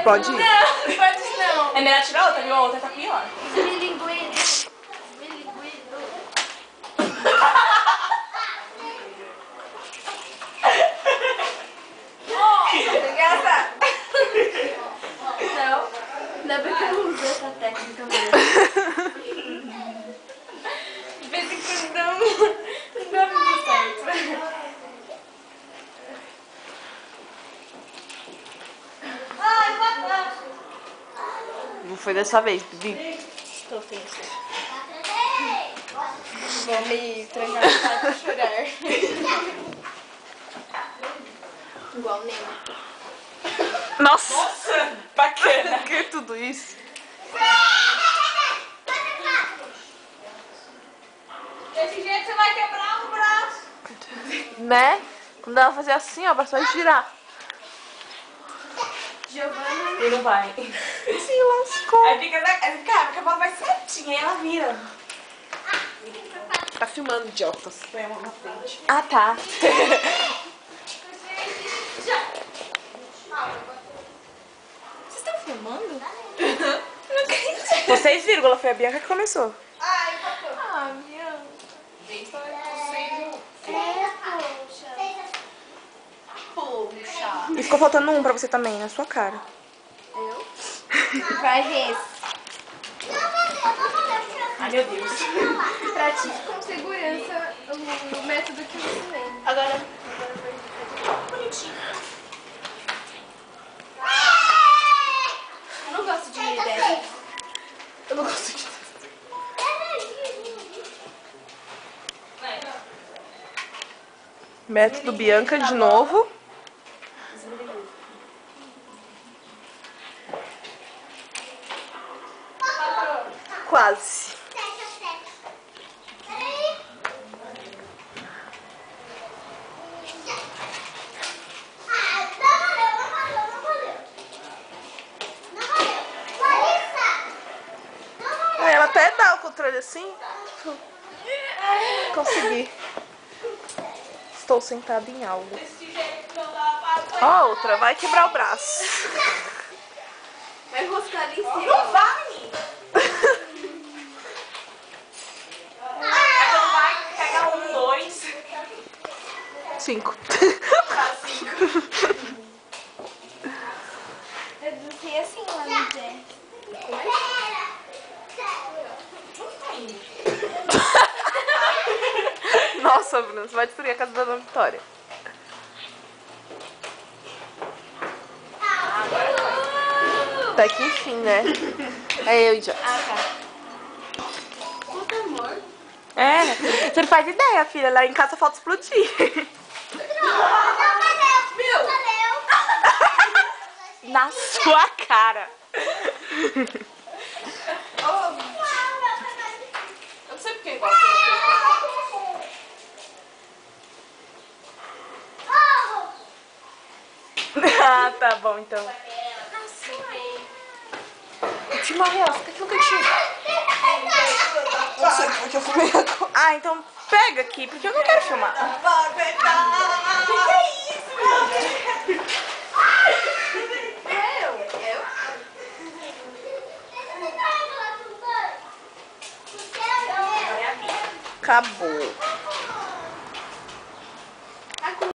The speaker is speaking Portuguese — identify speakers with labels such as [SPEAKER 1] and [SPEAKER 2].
[SPEAKER 1] pode ir.
[SPEAKER 2] Não, pode não.
[SPEAKER 3] É melhor tirar outra, viu? A outra tá pior.
[SPEAKER 2] Bilinguido. Engraçado. Não. Ainda bem que eu não uso essa técnica mesmo. De vez em quando não dá muito certo.
[SPEAKER 1] Não foi dessa vez, Bibi.
[SPEAKER 2] Estou tensa. Vou me trancar no quarto e chorar. Igual o Nemo.
[SPEAKER 1] Nossa!
[SPEAKER 3] Bacana.
[SPEAKER 1] Que tudo isso?
[SPEAKER 2] Desse jeito você vai quebrar o braço.
[SPEAKER 1] Né? Quando ela fazer assim, ó, o braço vai girar.
[SPEAKER 2] Giovana.
[SPEAKER 3] E não vai.
[SPEAKER 1] Se lascou.
[SPEAKER 3] Aí fica, cara, porque a bola vai certinha, aí ela vira.
[SPEAKER 1] Tá filmando, idiotas.
[SPEAKER 3] Põe a mão na frente.
[SPEAKER 1] Ah, tá.
[SPEAKER 2] Vocês estão filmando?
[SPEAKER 1] Vocês viram, ela foi a Bianca que começou.
[SPEAKER 2] Ah, minha. Poxa.
[SPEAKER 1] E ficou faltando um pra você também, na sua cara.
[SPEAKER 2] Eu? Vai ver.
[SPEAKER 3] Ai, meu Deus.
[SPEAKER 2] Pratique com segurança o método que eu ensinei. Agora
[SPEAKER 3] Bonitinho.
[SPEAKER 2] eu não gosto de ideia.
[SPEAKER 1] Eu não gosto de... Método Bianca de novo. Quase. Aí ela até dá o controle assim. Consegui. Estou sentada em algo. Ó, outra, vai quebrar o braço.
[SPEAKER 2] Vai enroscar em cima.
[SPEAKER 3] Não vai! Então vai pegar 1, 2,
[SPEAKER 1] 5.
[SPEAKER 3] 5.
[SPEAKER 2] Eu desci assim lá no Jé.
[SPEAKER 1] Nossa, Bruno, você vai destruir a casa da Dona Vitória. Até que enfim, né? É eu, idiota.
[SPEAKER 2] Ah, tá. Puta amor.
[SPEAKER 1] É, você não faz ideia, filha. Lá em casa falta explodir. Na sua cara.
[SPEAKER 3] Eu não sei porque gosta de
[SPEAKER 1] Ah, tá bom, então. Última real, fica aqui no cantinho. Não sei porque eu fumei agora. Ah, então pega aqui, porque eu não quero filmar.
[SPEAKER 3] Vai pegar! Que é isso,
[SPEAKER 2] Eu?
[SPEAKER 1] Acabou.